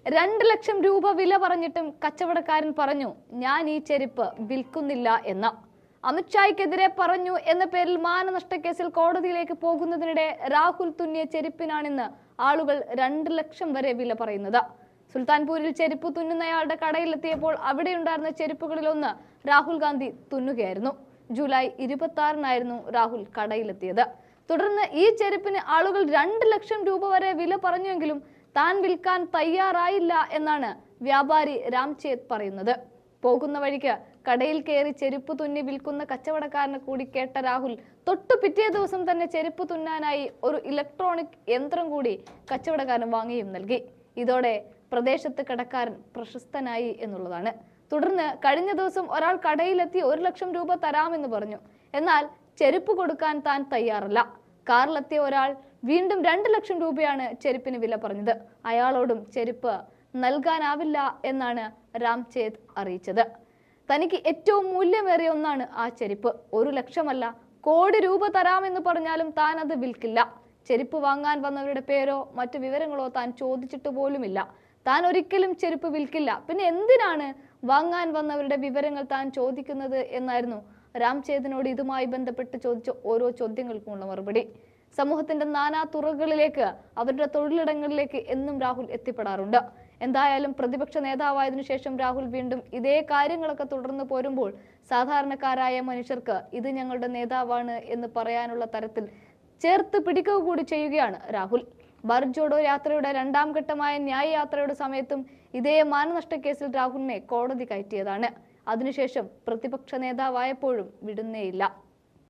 2 ലക്ഷം രൂപ വില പറഞ്ഞിട്ടും കച്ചവടക്കാരൻ പറഞ്ഞു ഞാൻ ഈ ചെരുപ്പ് വിൽക്കുന്നില്ല എന്ന്. അമിത്ഷായ്ക്കെതിരെ പറഞ്ഞു എന്ന പേരിൽ മാനനഷ്ടക്കേസിൽ കോടതിയിലേക്ക് പോകുന്നതിനിടെ രാഹുൽ തുന്നിയ ചെരുപ്പിനാണിന്ന് ആളുകൾ 2 ലക്ഷം വരെ വില പറയുന്നത്. സുൽത്താൻപൂരിൽ ചെരുപ്പ് തുന്നുന്നയാളുടെ കടയിലെത്തിയപ്പോൾ അവിടെയുണ്ടായിരുന്ന ചെരുപ്പുകളിലൊന്ന് രാഹുൽ ഗാന്ധി തുന്നുകയായിരുന്നു. ജൂലൈ 26-നായിരുന്നു രാഹുൽ കടയിലെത്തിയത്. തുടർന്ന് ഈ ചെരുപ്പിന് ആളുകൾ 2 ലക്ഷം രൂപ വരെ വില പറഞ്ഞുവെങ്കിലും താൻ വിൽക്കാൻ തയ്യാറായില്ല എന്നാണ് വ്യാപാരി രാംചേത് പറയുന്നത്. പോകുന്ന വഴിക്ക് കടയിൽ കയറി ചെരുപ്പ് തുന്നി വിൽക്കുന്ന കച്ചവടക്കാരനെ കൂടി കേട്ട രാഹുൽ തൊട്ടു പിറ്റേ ദിവസം തന്നെ ചെരുപ്പ് തുന്നാനായി ഒരു ഇലക്ട്രോണിക് യന്ത്രം കൂടി കച്ചവടക്കാരൻ വാങ്ങിയും നൽകി. ഇതോടെ പ്രദേശത്ത് കടക്കാരൻ പ്രശസ്തനായി എന്നുള്ളതാണ്. തുടർന്ന് കഴിഞ്ഞ ദിവസം ഒരാൾ കടയിലെത്തി 1 ലക്ഷം രൂപ തരാമെന്ന് പറഞ്ഞു. എന്നാൽ ചെരുപ്പ് കൊടുക്കാൻ താൻ തയ്യാറല്ല. കാറിലെത്തിയ ഒരാൾ വീണ്ടും 2 ലക്ഷം രൂപയാണ് ചെരുപ്പിന് വില പറഞ്ഞത്. അയാളോടും ചെരുപ്പ് നൽകാനാവില്ല എന്നാണ് രാംചേത് അറിയിച്ചത്. തനിക്ക് ഏറ്റവും മൂല്യമേറിയ ഒന്നാണ് ആ ചെരുപ്പ്. 1 ലക്ഷമല്ല, കോടി രൂപ തരാമെന്ന് പറഞ്ഞാലും താൻ അത് വിൽക്കില്ല. ചെരുപ്പ് വാങ്ങാൻ വന്നവരുടെ പേരോ മറ്റു വിവരങ്ങളോ താൻ ചോദിച്ചിട്ട് പോലുമില്ല. താൻ ഒരിക്കലും ചെരുപ്പ് വിൽക്കില്ല. പിന്നെ എന്തിനാണ് വാങ്ങാൻ വന്നവരുടെ വിവരങ്ങൾ താൻ ചോദിക്കുന്നത് എന്നായിരുന്നു രാംചേതിനോട് ഇതുമായി ബന്ധപ്പെട്ട് ചോദിച്ച ഓരോ ചോദ്യങ്ങൾക്കുമുള്ള മറുപടി. സമൂഹത്തിന്റെ നാനാ തുറകളിലേക്ക്, അവരുടെ തൊഴിലിടങ്ങളിലേക്ക് എന്നും രാഹുൽ എത്തിപ്പെടാറുണ്ട്. എന്തായാലും പ്രതിപക്ഷ നേതാവായതിനു ശേഷം രാഹുൽ വീണ്ടും ഇതേ കാര്യങ്ങളൊക്കെ തുടർന്ന് പോരുമ്പോൾ സാധാരണക്കാരായ മനുഷ്യർക്ക് ഇത് ഞങ്ങളുടെ നേതാവാണ് എന്ന് പറയാനുള്ള തരത്തിൽ ചേർത്ത് പിടിക്കുക കൂടി ചെയ്യുകയാണ് രാഹുൽ. ഭാരത് ജോഡോ യാത്രയുടെ 2ാം ഘട്ടമായ ന്യായ് യാത്രയുടെ സമയത്തും ഇതേ മാനനഷ്ടക്കേസിൽ രാഹുലിനെ കോടതി കയറ്റിയതാണ്. അതിനുശേഷം പ്രതിപക്ഷ നേതാവായപ്പോഴും വിടുന്നേയില്ല.